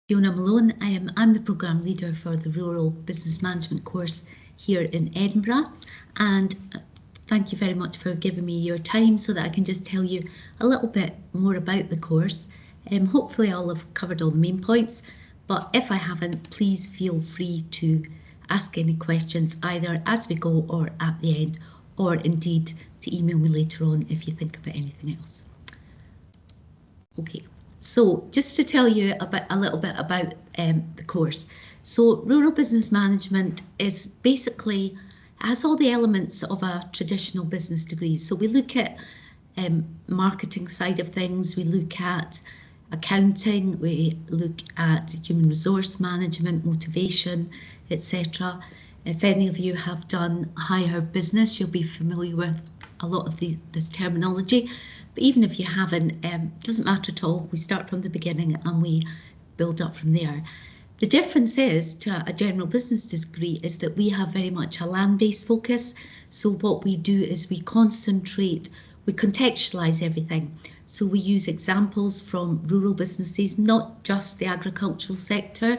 Fiona Malone. I'm the programme leader for the Rural Business Management course here in Edinburgh, and thank you very much for giving me your time so that I can just tell you a little bit more about the course. Hopefully I'll have covered all the main points, but if I haven't, please feel free to ask any questions either as we go or at the end, or indeed to email me later on if you think about anything else. Okay. So just to tell you a little bit about the course. So Rural Business Management is basically, has all the elements of a traditional business degree. So we look at marketing side of things, we look at accounting, we look at human resource management, motivation, etc. If any of you have done higher business, you'll be familiar with a lot of this terminology. But even if you haven't, doesn't matter at all. We start from the beginning and we build up from there. The difference is to a general business degree is that we have very much a land-based focus. So what we do is we concentrate, we contextualise everything. So we use examples from rural businesses, not just the agricultural sector.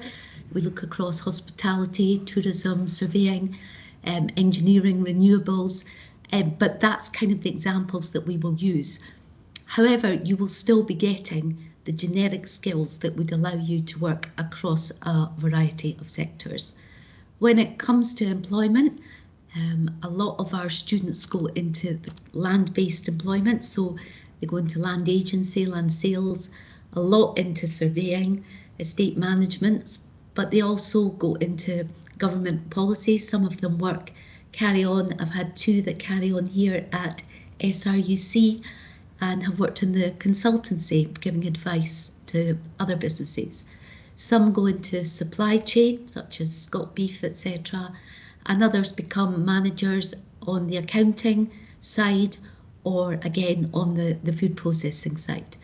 We look across hospitality, tourism, surveying, engineering, renewables, but that's kind of the examples that we will use. However, you will still be getting the generic skills that would allow you to work across a variety of sectors. When it comes to employment, a lot of our students go into the land-based employment, so they go into land agency, land sales, a lot into surveying, estate management, but they also go into government policies. Some of them carry on. I've had two that carry on here at SRUC and have worked in the consultancy, giving advice to other businesses. Some go into supply chain, such as Scott Beef, etc., and others become managers on the accounting side or again on the food processing side.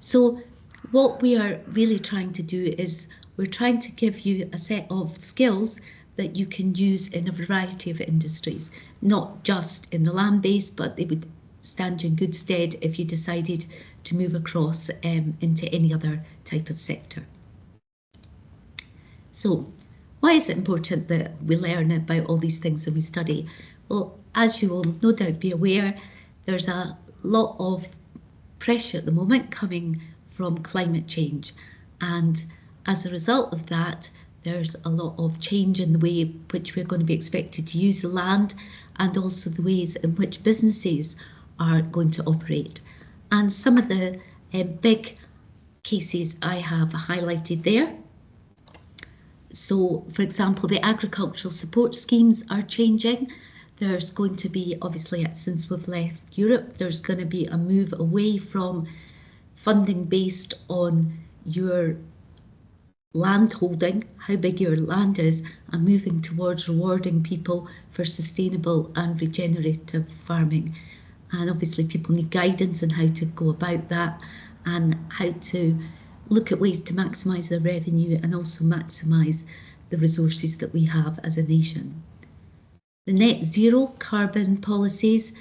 So what we are really trying to do is we're trying to give you a set of skills that you can use in a variety of industries, not just in the land-based, but they would stand you in good stead if you decided to move across into any other type of sector. So why is it important that we learn about all these things and we study? Well, as you will no doubt be aware, there's a lot of pressure at the moment coming from climate change, and as a result of that, there's a lot of change in the way in which we're going to be expected to use the land, and also the ways in which businesses are going to operate. And some of the big cases I have highlighted there. So, for example, the agricultural support schemes are changing. There's going to be, obviously, since we've left Europe, there's going to be a move away from funding based on your land holding, how big your land is, and moving towards rewarding people for sustainable and regenerative farming. And obviously people need guidance on how to go about that and how to look at ways to maximise their revenue and also maximise the resources that we have as a nation. The net zero carbon policies,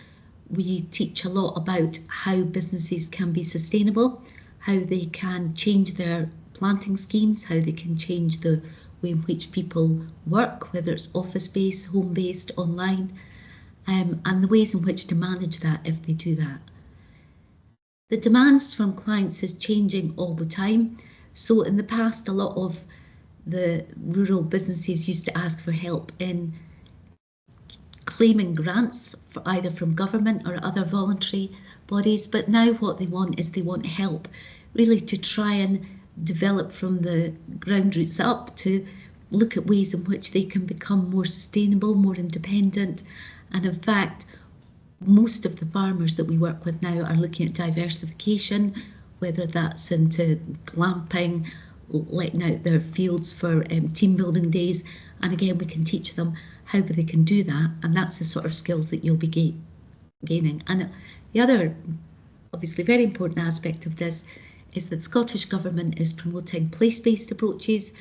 we teach a lot about how businesses can be sustainable, how they can change their planting schemes, how they can change the way in which people work, whether it's office-based, home-based, online, and the ways in which to manage that if they do that. The demands from clients is changing all the time. So in the past, a lot of the rural businesses used to ask for help in claiming grants for either from government or other voluntary bodies, but now what they want is they want help really to try and develop from the ground roots up to look at ways in which they can become more sustainable, more independent. And in fact, most of the farmers that we work with now are looking at diversification, whether that's into glamping, letting out their fields for team building days. And again, we can teach them how they can do that. And that's the sort of skills that you'll be gaining. And the other, obviously, very important aspect of this is that the Scottish Government is promoting place-based approaches.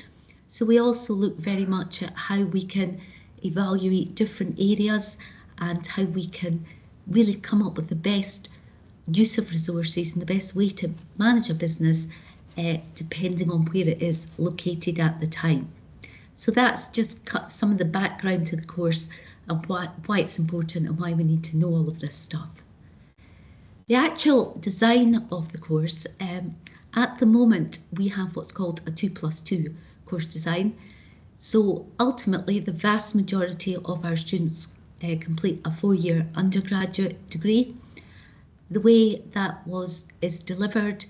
So we also look very much at how we can evaluate different areas and how we can really come up with the best use of resources and the best way to manage a business depending on where it is located at the time. So that's just cut some of the background to the course and why it's important and why we need to know all of this stuff. The actual design of the course, at the moment we have what's called a 2+2 course design. So ultimately the vast majority of our students complete a 4-year undergraduate degree. The way that is delivered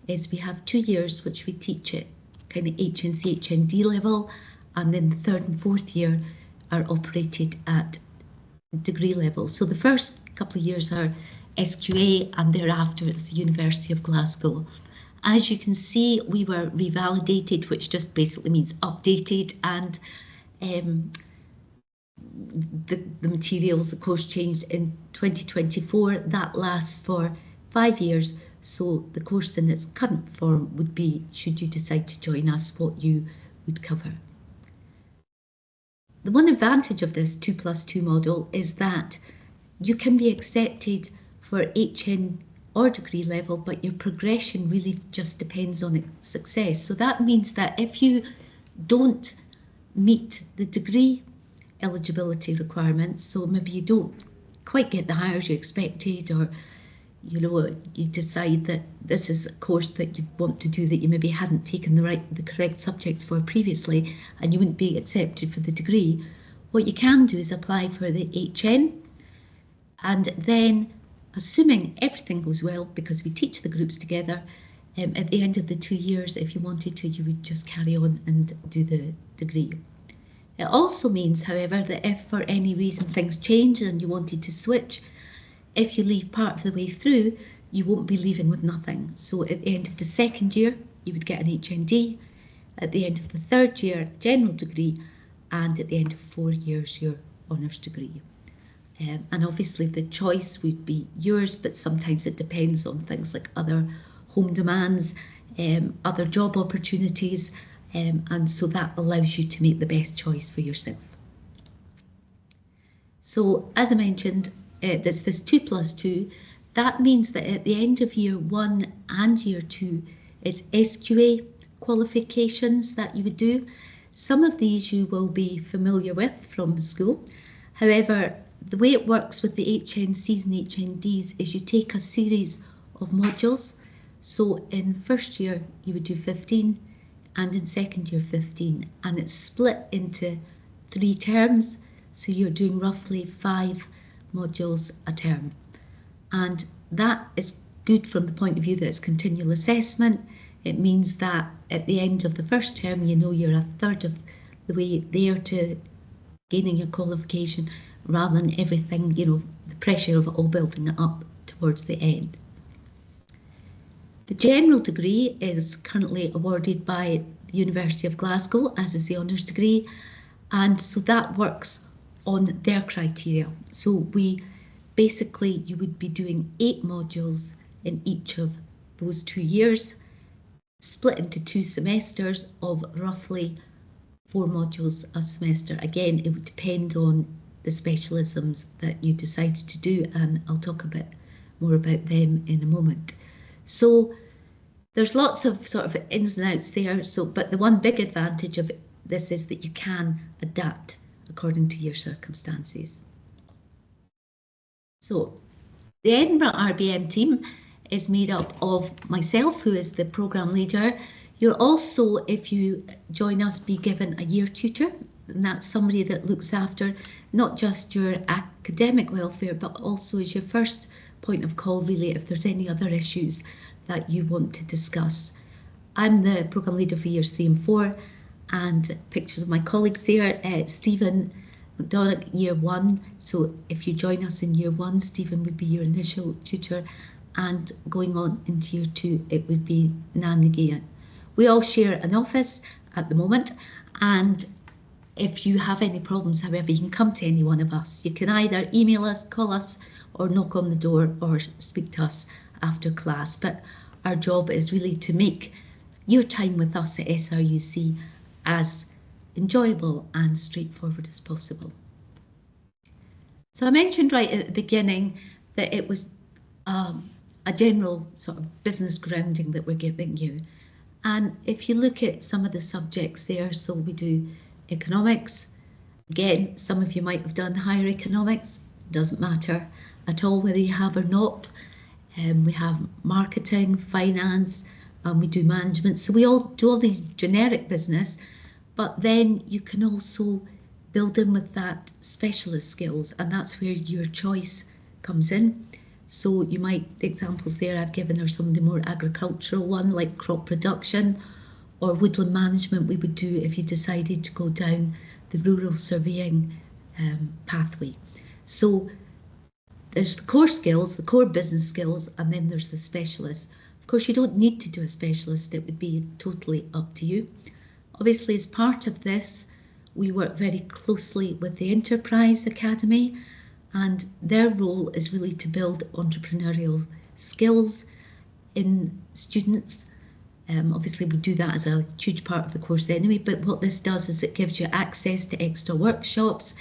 is we have 2 years which we teach at kind of HNC, HND level, and then the 3rd and 4th year are operated at degree level. So the first couple of years are SQA and thereafter it's the University of Glasgow. As you can see, we were revalidated, which just basically means updated, and the materials, the course changed in 2024. That lasts for 5 years. So the course in its current form would be, should you decide to join us, what you would cover. The one advantage of this 2+2 model is that you can be accepted for HN or degree level, but your progression really just depends on its success. So that means that if you don't meet the degree eligibility requirements, so maybe you don't quite get the hires you expected, or you decide that this is a course that you want to do that you maybe hadn't taken the correct subjects for previously, and you wouldn't be accepted for the degree, what you can do is apply for the HN, and then assuming everything goes well, because we teach the groups together, at the end of the 2 years, if you wanted to, you would just carry on and do the degree. It also means, however, that if for any reason things change and you wanted to switch, if you leave part of the way through, you won't be leaving with nothing. So at the end of the 2nd year, you would get an HND, at the end of the 3rd year, general degree, and at the end of 4 years, your honours degree. And obviously the choice would be yours, but sometimes it depends on things like other home demands, other job opportunities, and so that allows you to make the best choice for yourself. So as I mentioned, there's this 2+2. That means that at the end of year 1 and year 2, it's SQA qualifications that you would do. Some of these you will be familiar with from school. However, the way it works with the HNCs and HNDs is you take a series of modules. So in first year you would do 15, and in 2nd year 15, and it's split into 3 terms. So you're doing roughly 5 modules a term. And that is good from the point of view that it's continual assessment. It means that at the end of the first term, you know you're a third of the way there to gaining your qualification, rather than everything, the pressure of it all building up towards the end. The general degree is currently awarded by the University of Glasgow, as is the honours degree, and so that works on their criteria. So you would be doing 8 modules in each of those 2 years, split into 2 semesters of roughly 4 modules a semester. Again, it would depend on the specialisms that you decided to do, and I'll talk a bit more about them in a moment. So there's lots of sort of ins and outs there. But the one big advantage of this is that you can adapt according to your circumstances. So the Edinburgh RBM team is made up of myself, who is the programme leader. You'll also, if you join us, be given a year tutor, and that's somebody that looks after not just your academic welfare, but also as your first point of call, really, if there's any other issues that you want to discuss. I'm the programme leader for years 3 and 4, and pictures of my colleagues there. Stephen McDonagh, year 1. So if you join us in year 1, Stephen would be your initial tutor, and going on into year 2, it would be Nan Nagea. We all share an office at the moment, and if you have any problems, however, you can come to any one of us. You can either email us, call us, or knock on the door, or speak to us after class. But our job is really to make your time with us at SRUC as enjoyable and straightforward as possible. So I mentioned right at the beginning that it was a general sort of business grounding that we're giving you. And if you look at some of the subjects there, so we do economics. Again, some of you might have done higher economics, doesn't matter at all whether you have or not. We have marketing, finance, we do management. So we all do all these generic business, but then you can also build in with that specialist skills, and that's where your choice comes in. So you might, the examples there I've given are some of the more agricultural one, like crop production or woodland management we would do if you decided to go down the rural surveying pathway. So there's the core skills, the core business skills, and then there's the specialists. Of course, you don't need to do a specialist, it would be totally up to you. Obviously, as part of this, we work very closely with the Enterprise Academy, and their role is really to build entrepreneurial skills in students. Obviously, we do that as a huge part of the course anyway, but what this does is it gives you access to extra workshops,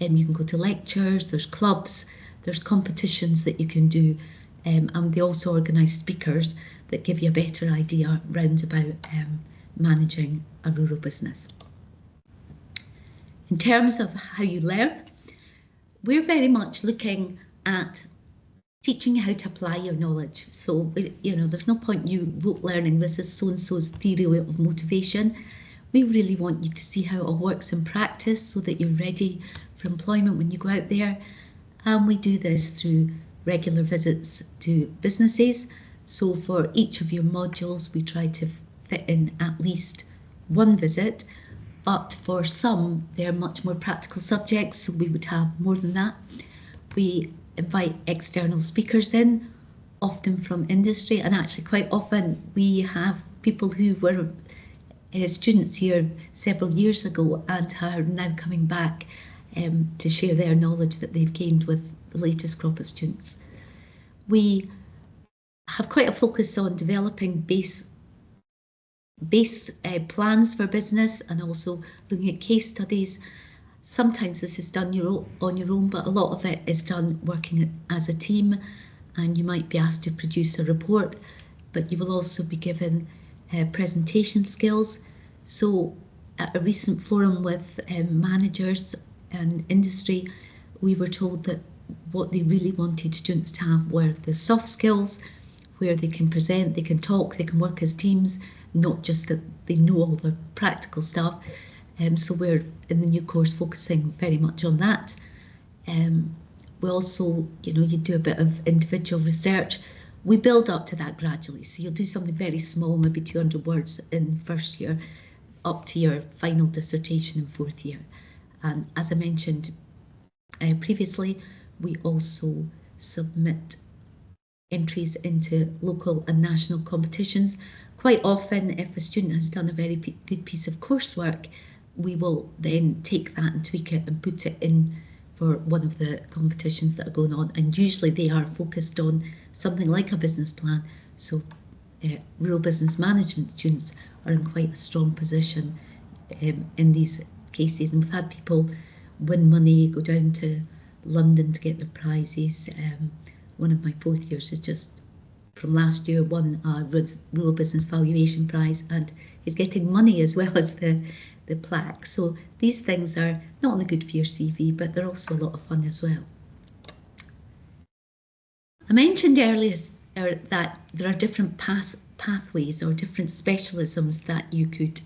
and you can go to lectures, there's clubs, there's competitions that you can do, and they also organise speakers that give you a better idea round about managing a rural business. In terms of how you learn, we're very much looking at teaching you how to apply your knowledge. So, you know, there's no point you rote learning, this is so-and-so's theory of motivation. We really want you to see how it all works in practice so that you're ready for employment when you go out there. And we do this through regular visits to businesses. So for each of your modules, we try to fit in at least one visit, but for some, they're much more practical subjects, so we would have more than that. We invite external speakers in, often from industry, and actually quite often we have people who were students here several years ago and are now coming back to share their knowledge that they've gained with the latest crop of students. We have quite a focus on developing base plans for business and also looking at case studies. Sometimes this is done on your own, but a lot of it is done working as a team, and you might be asked to produce a report, but you will also be given presentation skills. So at a recent forum with managers and industry, we were told that what they really wanted students to have were the soft skills, where they can present, they can talk, they can work as teams, not just that they know all the practical stuff. So we're in the new course focusing very much on that. We also, you know, you do a bit of individual research. We build up to that gradually. So you'll do something very small, maybe 200 words in first year, up to your final dissertation in fourth year. And as I mentioned previously, we also submit entries into local and national competitions. Quite often, if a student has done a very good piece of coursework, we will then take that and tweak it and put it in for one of the competitions that are going on, and usually they are focused on something like a business plan. So rural business management students are in quite a strong position in these cases, and we've had people win money, go down to London to get their prizes. One of my fourth years has just from last year won a rural business valuation prize, and is getting money as well as the plaque. So these things are not only good for your CV, but they're also a lot of fun as well. I mentioned earlier that there are different pathways or different specialisms that you could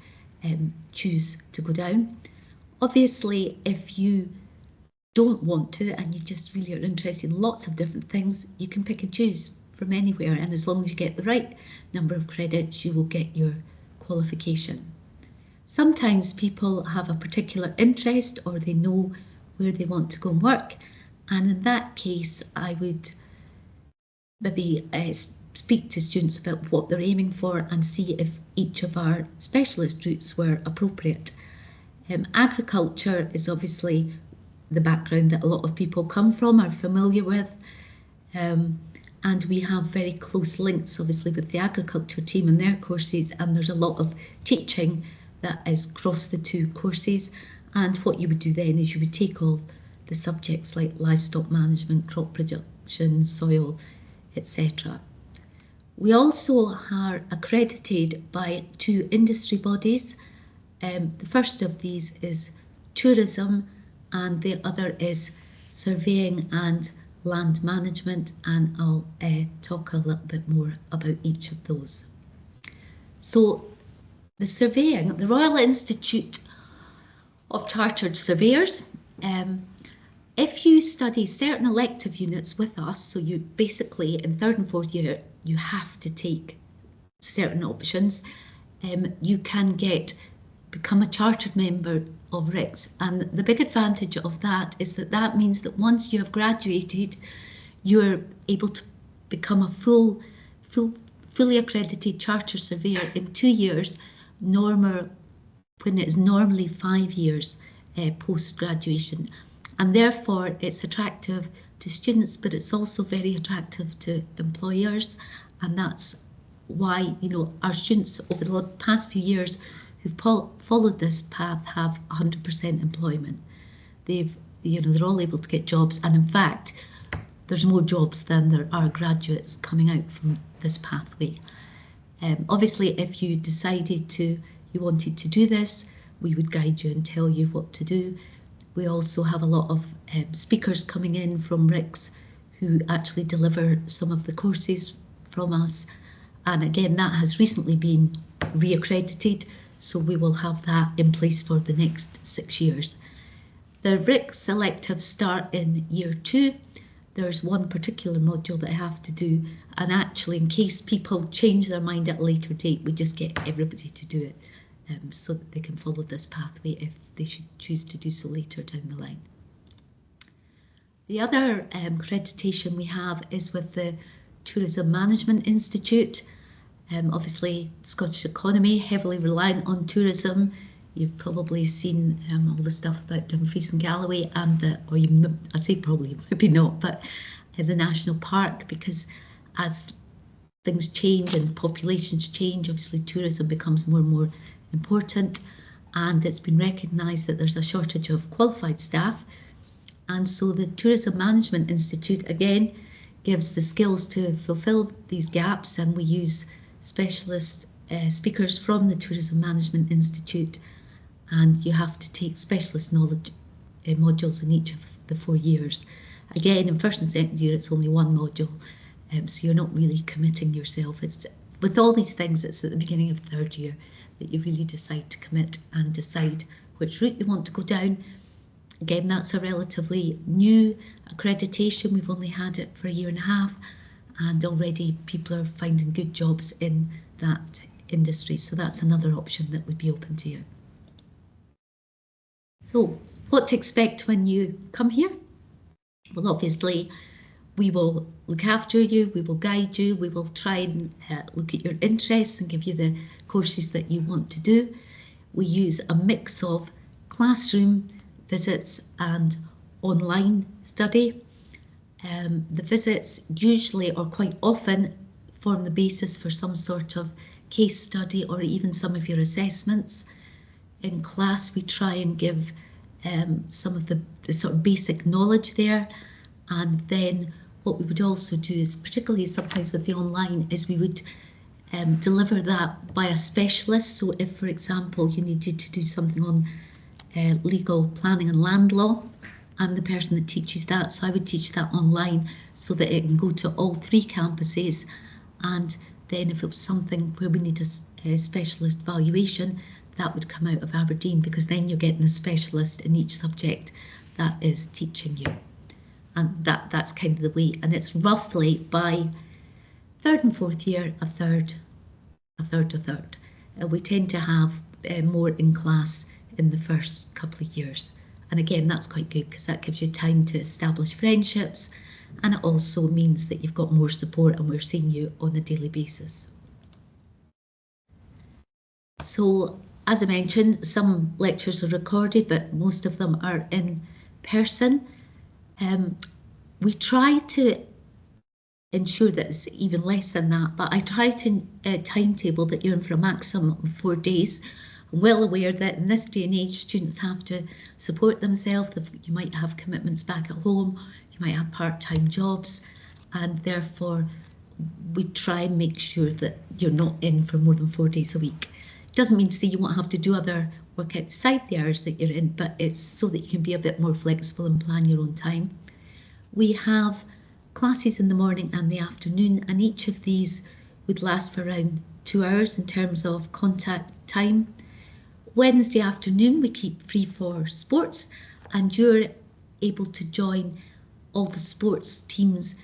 choose to go down. Obviously, if you don't want to and you just really are interested in lots of different things, you can pick and choose from anywhere, and as long as you get the right number of credits, you will get your qualification. Sometimes people have a particular interest or they know where they want to go and work, and in that case I would maybe speak to students about what they're aiming for and see if each of our specialist routes were appropriate. Agriculture is obviously the background that a lot of people come from, are familiar with, and we have very close links obviously with the agriculture team and their courses, and there's a lot of teaching that is across the two courses. And what you would do then is you would take all the subjects like livestock management, crop production, soil, etc. We also are accredited by 2 industry bodies. The first of these is tourism and the other is surveying and land management, and I'll talk a little bit more about each of those. So the surveying, the Royal Institute of Chartered Surveyors, if you study certain elective units with us, so you basically in 3rd and 4th year, you have to take certain options, you can become a chartered member of RICS, and the big advantage of that is that means that once you have graduated, you're able to become a fully accredited chartered surveyor in 2 years, when it is normally 5 years post-graduation. And therefore it's attractive to students, but it's also very attractive to employers, and that's why, you know, our students over the past few years who've followed this path have 100% employment. They're all able to get jobs, and in fact there's more jobs than there are graduates coming out from this pathway. Obviously, if you decided you wanted to do this, we would guide you and tell you what to do. We also have a lot of speakers coming in from RICS who actually deliver some of the courses from us. And again, that has recently been re-accredited, so we will have that in place for the next 6 years. The RICS electives start in year 2. There's one particular module that I have to do, and actually in case people change their mind at a later date, we just get everybody to do it so that they can follow this pathway if they should choose to do so later down the line. The other accreditation we have is with the Tourism Management Institute. Obviously, Scottish economy heavily reliant on tourism. You've probably seen all the stuff about Dumfries and Galloway, and I say probably, maybe not, but the national park, because as things change and populations change, obviously tourism becomes more and more important, and it's been recognised that there's a shortage of qualified staff, and so the Tourism Management Institute again gives the skills to fulfil these gaps, and we use specialist speakers from the Tourism Management Institute, and you have to take specialist knowledge modules in each of the 4 years. Again, in 1st and 2nd year it's only one module, so you're not really committing yourself. It's with all these things, it's at the beginning of 3rd year that you really decide to commit and decide which route you want to go down. Again, that's a relatively new accreditation. We've only had it for a year and a half, and already people are finding good jobs in that industry, so that's another option that would be open to you. So what to expect when you come here? Well, obviously we will look after you, we will guide you, we will try and look at your interests and give you the courses that you want to do. We use a mix of classroom visits and online study. The visits usually or quite often form the basis for some sort of case study or even some of your assessments. In class we try and give some of the sort of basic knowledge there, and then what we would also do is, particularly sometimes with the online, is we would deliver that by a specialist. So if, for example, you needed to do something on legal planning and land law, I'm the person that teaches that, so I would teach that online so that it can go to all 3 campuses. And then if it was something where we need a specialist valuation, that would come out of Aberdeen, because then you're getting a specialist in each subject that is teaching you. And that's kind of the way, and it's roughly by 3rd and 4th year, a third. We tend to have more in class in the first couple of years. And again, that's quite good because that gives you time to establish friendships, and it also means that you've got more support and we're seeing you on a daily basis. So as I mentioned, some lectures are recorded, but most of them are in person. We try to ensure that it's even less than that, but I try to timetable that you're in for a maximum of 4 days. I'm well aware that in this day and age, students have to support themselves. You might have commitments back at home, you might have part-time jobs, and therefore we try and make sure that you're not in for more than 4 days a week. Doesn't mean to say you won't have to do other work outside the hours that you're in, but it's so that you can be a bit more flexible and plan your own time. We have classes in the morning and the afternoon, and each of these would last for around 2 hours in terms of contact time. Wednesday afternoon we keep free for sports, and you're able to join all the sports teams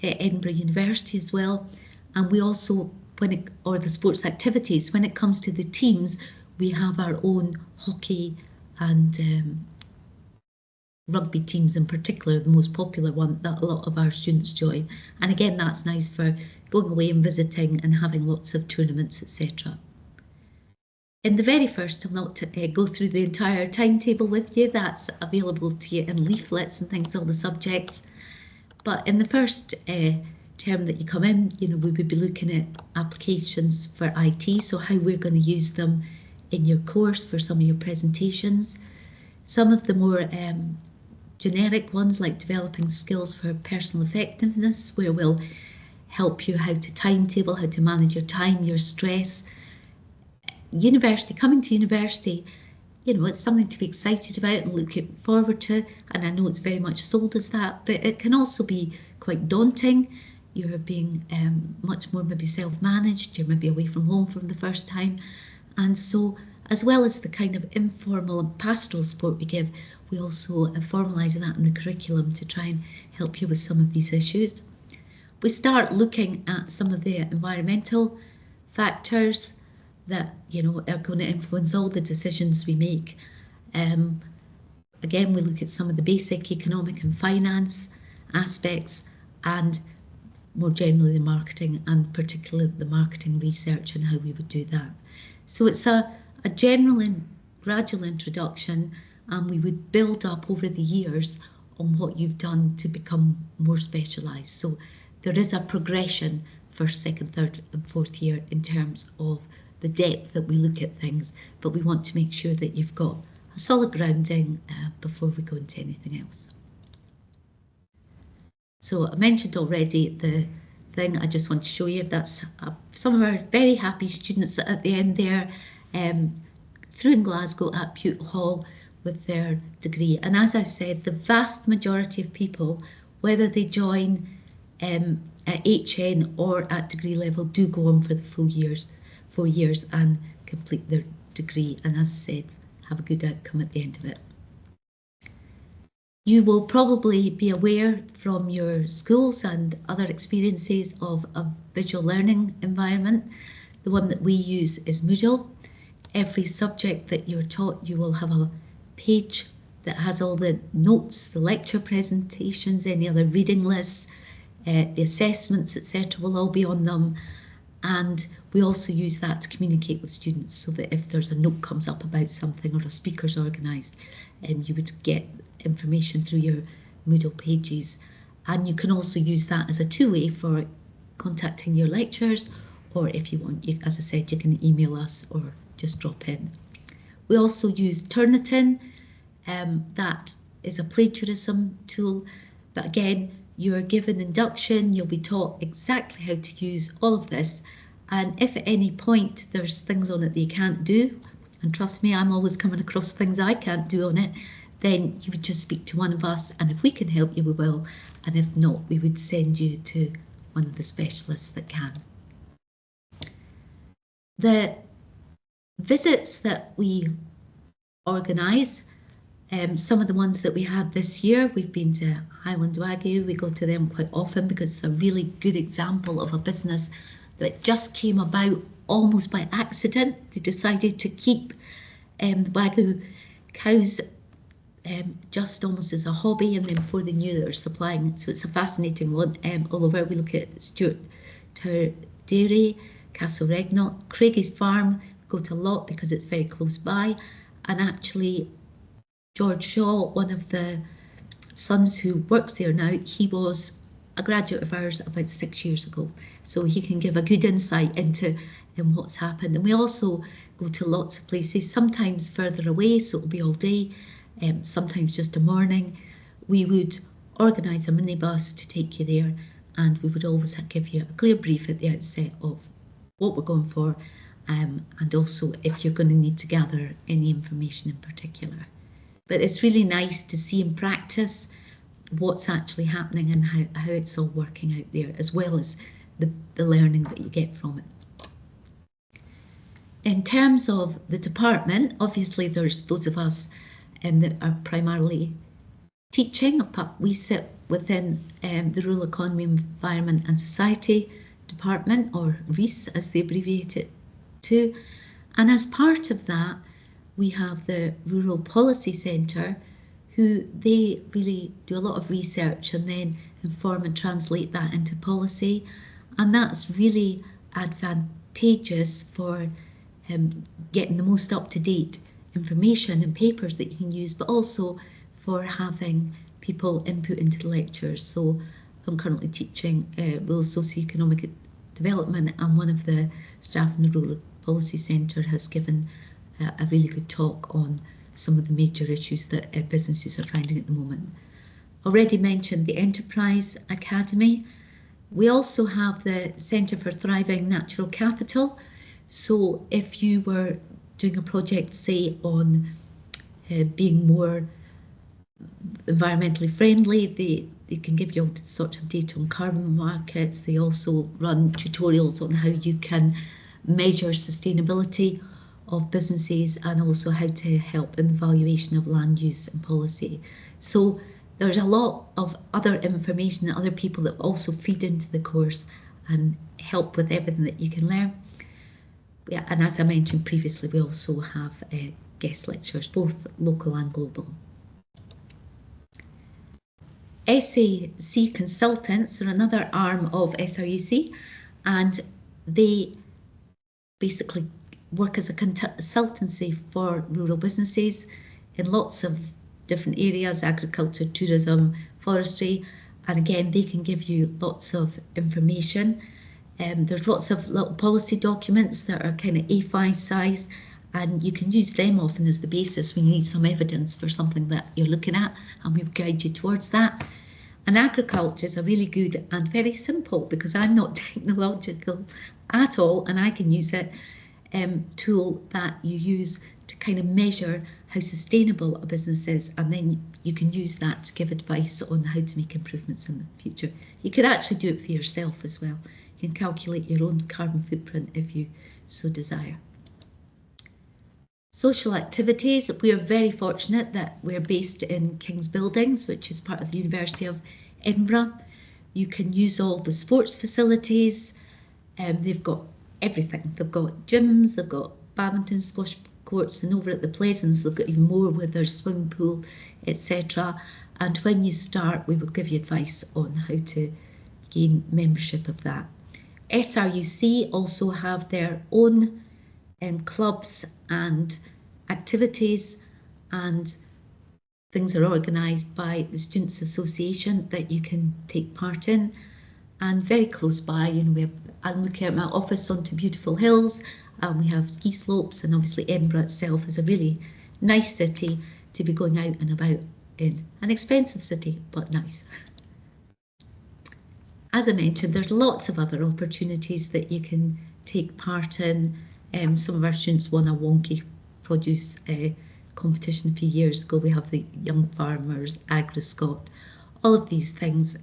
at Edinburgh University as well. And we also, or the sports activities, when it comes to the teams, we have our own hockey and rugby teams in particular, the most popular one that a lot of our students join. And again, that's nice for going away and visiting and having lots of tournaments, etc. In the very first, I'll not go through the entire timetable with you. That's available to you in leaflets and things, all the subjects. But in the first term that you come in, we would be looking at applications for IT, so how we're going to use them in your course for some of your presentations. Some of the more generic ones, like developing skills for personal effectiveness, where we'll help you how to timetable, how to manage your time, your stress. University, coming to university, it's something to be excited about and look forward to, and I know it's very much sold as that, but it can also be quite daunting. You're being much more maybe self-managed, you're maybe away from home from the first time, and so as well as the kind of informal and pastoral support we give, we also formalise that in the curriculum to try and help you with some of these issues. We start looking at some of the environmental factors that are going to influence all the decisions we make. Again, we look at some of the basic economic and finance aspects, and more generally the marketing, and particularly the marketing research and how we would do that. So it's a general and gradual introduction, and we would build up over the years on what you've done to become more specialised. So there is a progression for second, third and fourth year in terms of the depth that we look at things, but we want to make sure that you've got a solid grounding before we go into anything else. So I mentioned already the thing, I just want to show you, that's some of our very happy students at the end there, through in Glasgow at Bute Hall with their degree. And as I said, the vast majority of people, whether they join at HN or at degree level, do go on for the full 4 years and complete their degree, and as I said, have a good outcome at the end of it. You will probably be aware from your schools and other experiences of a visual learning environment. The one that we use is Moodle. Every subject that you're taught, you will have a page that has all the notes, the lecture presentations, any other reading lists, the assessments, etc. will all be on them. And we also use that to communicate with students, so that if there's a note comes up about something or a speaker's organised, you would get information through your Moodle pages. And you can also use that as a two-way for contacting your lecturers, or if you want, as I said, you can email us or just drop in. We also use Turnitin. That is a plagiarism tool, but again, you're given induction, you'll be taught exactly how to use all of this, and if at any point there's things on it that you can't do, and trust me, I'm always coming across things I can't do on it, then you would just speak to one of us, and if we can help you, we will, and if not, we would send you to one of the specialists that can. The visits that we organise, some of the ones that we had this year, we've been to Highland Wagyu. We go to them quite often because it's a really good example of a business that just came about almost by accident. They decided to keep the Wagyu cows just almost as a hobby, and then before they knew they were supplying. So it's a fascinating one all over. We look at Stuart Dairy, Castle Regnot, Craigie's Farm, go to a lot because it's very close by, and actually George Shaw, one of the sons who works there now, he was a graduate of ours about 6 years ago, so he can give a good insight into what's happened. And we also go to lots of places, sometimes further away, so it'll be all day, sometimes just a morning. We would organise a minibus to take you there, and we would always give you a clear brief at the outset of what we're going for, and also if you're going to need to gather any information in particular. But it's really nice to see in practice what's actually happening and how it's all working out there, as well as the learning that you get from it. In terms of the department, obviously there's those of us that are primarily teaching, but we sit within the Rural Economy, Environment and Society Department, or REES as they abbreviate it to. And as part of that, we have the Rural Policy Centre, who they really do a lot of research and then inform and translate that into policy. And that's really advantageous for getting the most up-to-date information and papers that you can use, but also for having people input into the lectures. So I'm currently teaching rural socioeconomic development, and one of the staff in the Rural Policy Centre has given a really good talk on some of the major issues that businesses are finding at the moment. Already mentioned the Enterprise Academy. We also have the Centre for Thriving Natural Capital. So if you were doing a project, say, on being more environmentally friendly, they can give you all sorts of data on carbon markets. They also run tutorials on how you can measure sustainability of businesses, and also how to help in the valuation of land use and policy. So there's a lot of other information and other people that also feed into the course and help with everything that you can learn. Yeah, and as I mentioned previously, we also have guest lectures, both local and global. SAC consultants are another arm of SRUC, and they basically work as a consultancy for rural businesses in lots of different areas: agriculture, tourism, forestry, and again they can give you lots of information. There's lots of little policy documents that are kind of A5 size, and you can use them often as the basis when you need some evidence for something that you're looking at, and we'll guide you towards that. And agriculture is a really good and very simple, because I'm not technological at all, and I can use it, tool that you use to kind of measure how sustainable a business is, and then you can use that to give advice on how to make improvements in the future. You could actually do it for yourself as well. You can calculate your own carbon footprint if you so desire. Social activities. We are very fortunate that we're based in King's Buildings, which is part of the University of Edinburgh. You can use all the sports facilities. They've got everything. They've got gyms, they've got badminton, squash courts, and over at the Pleasance they've got even more with their swimming pool, etc. And when you start, we will give you advice on how to gain membership of that. SRUC also have their own clubs and activities, and things are organised by the Students' Association that you can take part in. And very close by, you know, I'm looking at my office onto beautiful hills, and we have ski slopes, and obviously Edinburgh itself is a really nice city to be going out and about in. An expensive city, but nice. As I mentioned, there's lots of other opportunities that you can take part in. Some of our students won a wonky produce competition a few years ago. We have the Young Farmers, AgriScot, all of these things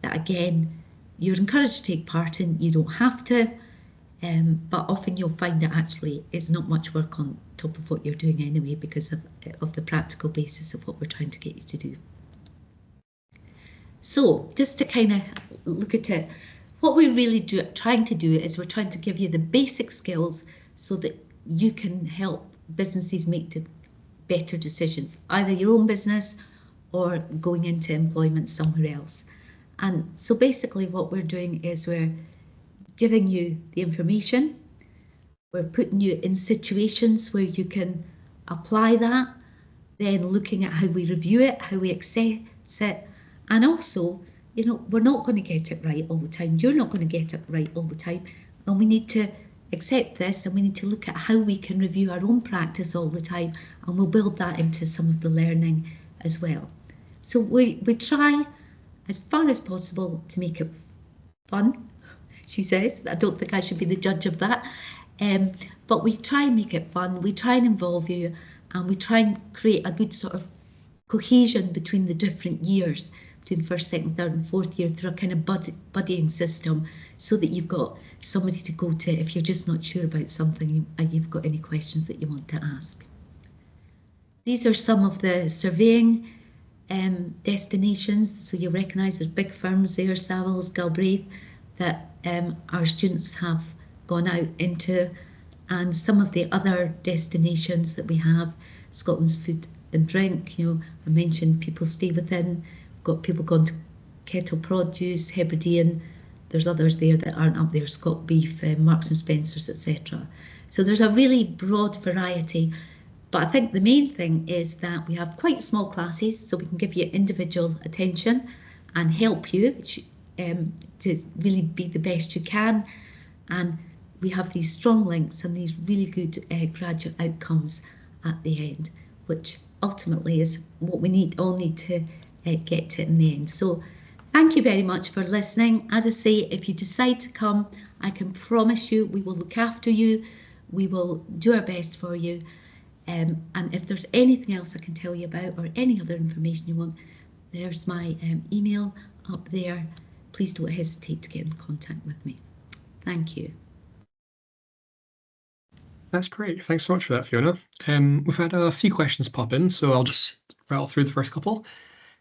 that again, you're encouraged to take part in. You don't have to, but often you'll find that actually it's not much work on top of what you're doing anyway, because of the practical basis of what we're trying to get you to do. So just to kind of look at it, what we're really trying to do is we're trying to give you the basic skills so that you can help businesses make better decisions, either your own business or going into employment somewhere else. And so basically what we're doing is we're giving you the information, we're putting you in situations where you can apply that, then looking at how we review it, how we assess it, and also, you know, we're not going to get it right all the time. You're not going to get it right all the time, and we need to accept this, and we need to look at how we can review our own practice all the time, and we'll build that into some of the learning as well. So we try as far as possible to make it fun, she says. I don't think I should be the judge of that. But we try and make it fun, we try and involve you, and we try and create a good sort of cohesion between the different years, between first, second, third and fourth year, through a kind of buddying system, so that you've got somebody to go to if you're just not sure about something and you've got any questions that you want to ask. These are some of the surveying destinations. So you'll recognise there's big firms there, Savills, Galbraith, that our students have gone out into, and some of the other destinations that we have, Scotland's Food and Drink, I mentioned People Stay Within, we've got people gone to Kettle Produce, Hebridean, there's others there that aren't up there, Scott Beef, Marks and Spencers, etc. So there's a really broad variety. But I think the main thing is that we have quite small classes, so we can give you individual attention and help you to really be the best you can. And we have these strong links and these really good graduate outcomes at the end, which ultimately is what we all need to get to in the end. So thank you very much for listening. As I say, if you decide to come, I can promise you we will look after you. We will do our best for you. And if there's anything else I can tell you about or any other information you want, there's my email up there. Please don't hesitate to get in contact with me. Thank you. That's great. Thanks so much for that, Fiona. We've had a few questions pop in, so I'll just rattle through the first couple.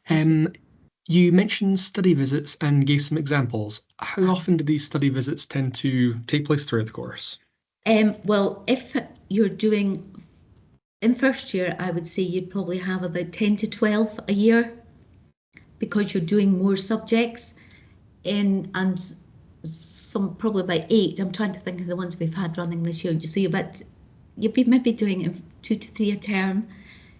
You mentioned study visits and gave some examples. How often do these study visits tend to take place throughout the course? Well, if you're doing in first year, I would say you'd probably have about 10 to 12 a year, because you're doing more subjects, and some probably about 8. I'm trying to think of the ones we've had running this year. So you'll be maybe doing 2 to 3 a term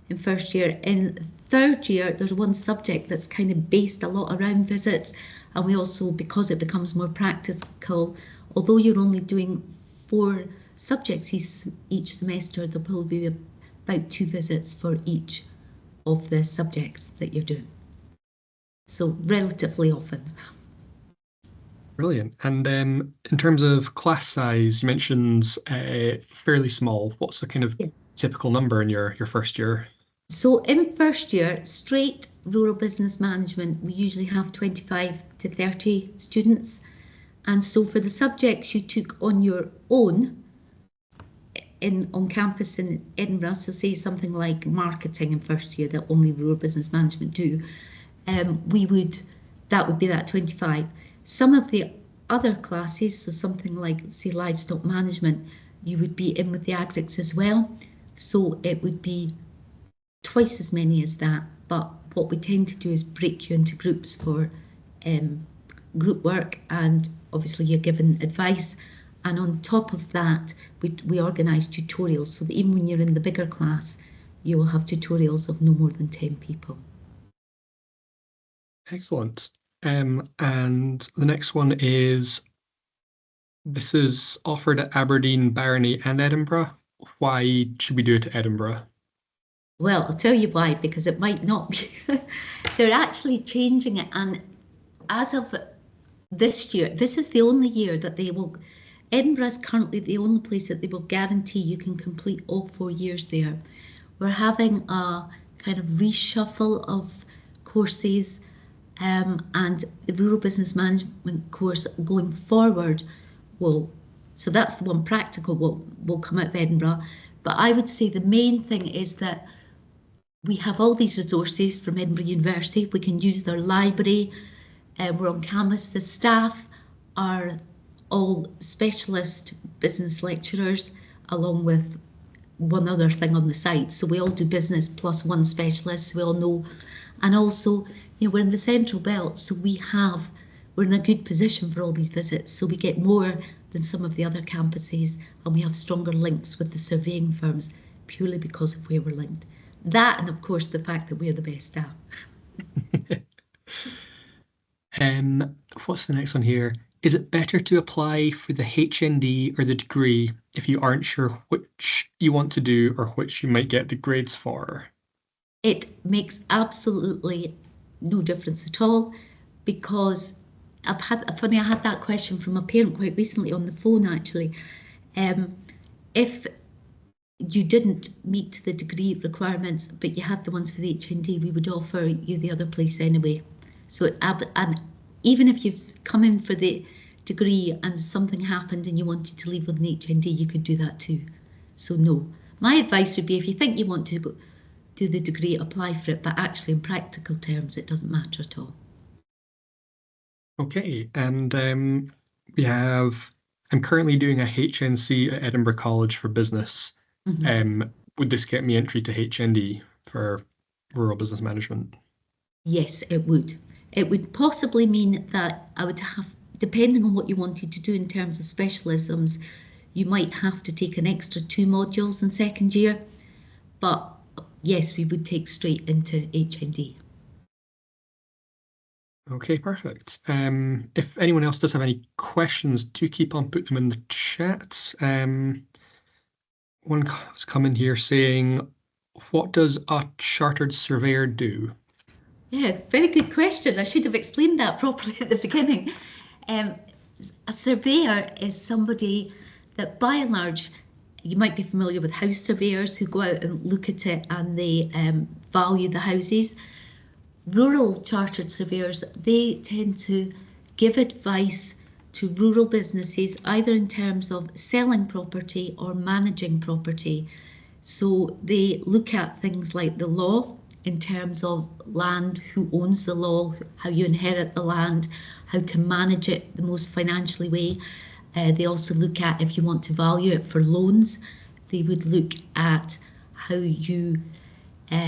in first year. In third year, there's one subject that's kind of based a lot around visits, and we also, because it becomes more practical, although you're only doing 4 subjects each semester, there'll probably be about 2 visits for each of the subjects that you're doing. So relatively often. Brilliant. And in terms of class size, you mentioned fairly small. What's the kind of typical number in your first year? So in first year, straight rural business management, we usually have 25 to 30 students. And so for the subjects you took on your own on campus in Edinburgh, so say something like marketing in first year that only rural business management do, that would be that 25. Some of the other classes, so something like, say, livestock management, you would be in with the agrics as well. So it would be twice as many as that. But what we tend to do is break you into groups for group work, and obviously you're given advice. And on top of that, we organise tutorials, so that even when you're in the bigger class, you will have tutorials of no more than 10 people. Excellent. And the next one is, this is offered at Aberdeen, Barony and Edinburgh. Why should we do it at Edinburgh? Well, I'll tell you why, because it might not be. They're actually changing it, and as of this year, this is the only year that they will, Edinburgh is currently the only place that they will guarantee you can complete all 4 years there. We're having a kind of reshuffle of courses, and the rural business management course going forward so that's the one practical will come out of Edinburgh. But I would say the main thing is that we have all these resources from Edinburgh University. We can use their library, we're on campus. The staff are all specialist business lecturers, along with one other thing on the side. So we all do business plus one specialist, so we all know. And also, we're in the central belt, so we're in a good position for all these visits. So we get more than some of the other campuses, and we have stronger links with the surveying firms purely because of where we're linked. That, and of course, the fact that we're the best staff. What's the next one here? Is it better to apply for the HND or the degree if you aren't sure which you want to do or which you might get the grades for? It makes absolutely no difference at all. because I had that question from a parent quite recently on the phone actually. If you didn't meet the degree requirements, but you had the ones for the HND, we would offer you the other place anyway. So, and even if you've come in for the degree and something happened and you wanted to leave with an HND, you could do that too. So no, my advice would be if you think you want to go do the degree, apply for it, but actually in practical terms, it doesn't matter at all. Okay, and I'm currently doing a HNC at Edinburgh College for Business. Would this get me entry to HND for rural business management? Yes, it would. It would possibly mean that I would have, depending on what you wanted to do in terms of specialisms, you might have to take an extra 2 modules in second year. But yes, we would take straight into HND. Okay, perfect. If anyone else does have any questions, do keep on putting them in the chat. One has come in here saying, what does a chartered surveyor do? Yeah, very good question. I should have explained that properly at the beginning. A surveyor is somebody that by and large, you might be familiar with house surveyors who go out and look at it and they value the houses. Rural chartered surveyors, they tend to give advice to rural businesses, either in terms of selling property or managing property. So they look at things like the law in terms of land, who owns the law, how you inherit the land, how to manage it the most financially way. They also look at if you want to value it for loans. They would look at how you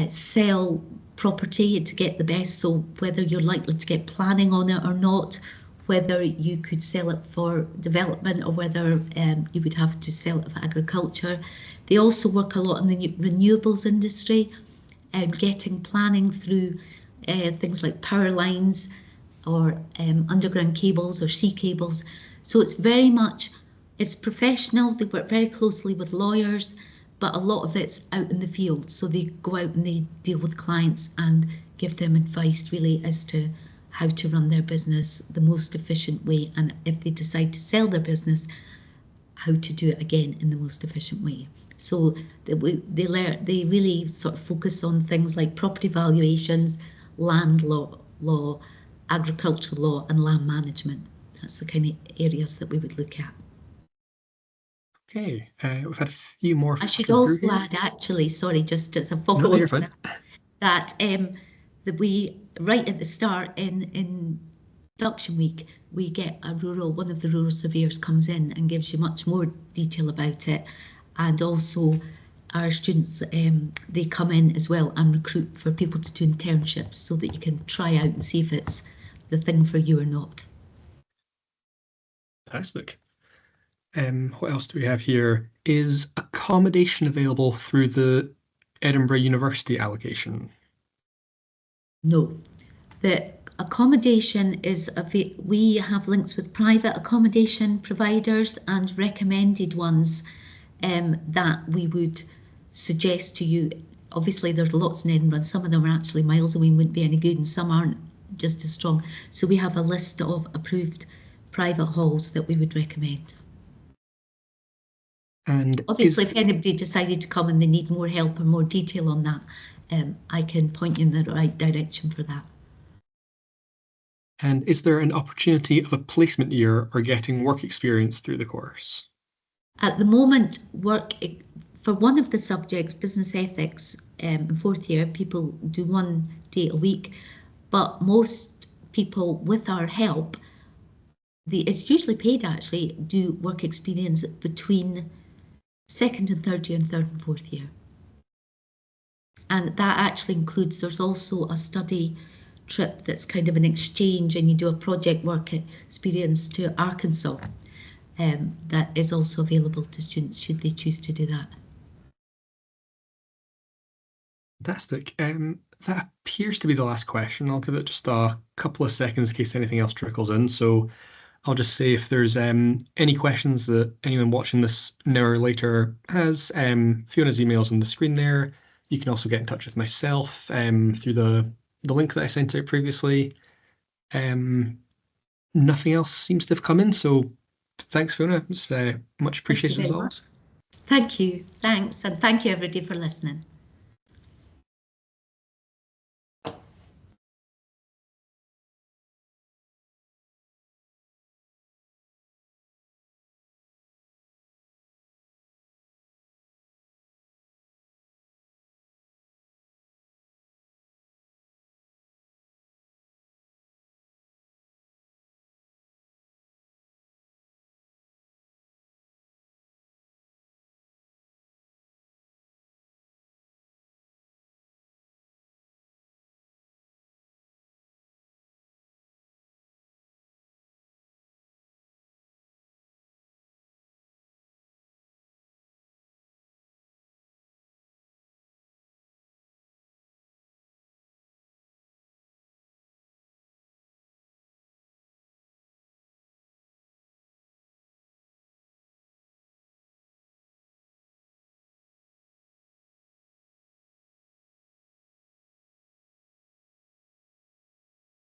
sell property to get the best, so whether you're likely to get planning on it or not, whether you could sell it for development or whether you would have to sell it for agriculture. They also work a lot in the renewables industry, getting planning through things like power lines or underground cables or sea cables. So it's very much, it's professional. They work very closely with lawyers, but a lot of it's out in the field. So they go out and they deal with clients and give them advice really as to how to run their business the most efficient way. And if they decide to sell their business, how to do it again in the most efficient way. So they really sort of focus on things like property valuations, land law, agricultural law, and land management. That's the kind of areas that we would look at. Okay, we've had a few more. I should also add, actually, sorry, just as a follow-on to that, that we, right at the start in induction week, we get one of the rural surveyors comes in and gives you much more detail about it. And also our students, they come in as well and recruit for people to do internships so that you can try out and see if it's the thing for you or not. Fantastic. What else do we have here? Is accommodation available through the Edinburgh University allocation? No. The accommodation is, we have links with private accommodation providers and recommended ones that we would suggest to you. Obviously there's lots in Edinburgh, some of them are actually miles away and wouldn't be any good, and some aren't just as strong. So we have a list of approved private halls that we would recommend. And obviously if anybody decided to come and they need more help or more detail on that, I can point you in the right direction for that. And is there an opportunity of a placement year or getting work experience through the course? At the moment, work for one of the subjects, business ethics, in fourth year, people do 1 day a week, but most people with our help, it's usually paid actually, do work experience between second and third year and third and fourth year. And that actually includes, there's also a study trip that's kind of an exchange and you do a project work experience to Arkansas. That is also available to students should they choose to do that. Fantastic. That appears to be the last question. I'll give it just a couple of seconds in case anything else trickles in. So I'll just say if there's any questions that anyone watching this now or later has, Fiona's email's on the screen there. You can also get in touch with myself through the link that I sent out previously. Nothing else seems to have come in, so thanks, Fiona. It's much appreciated as always. Thank you. Thanks. And thank you, everybody, for listening.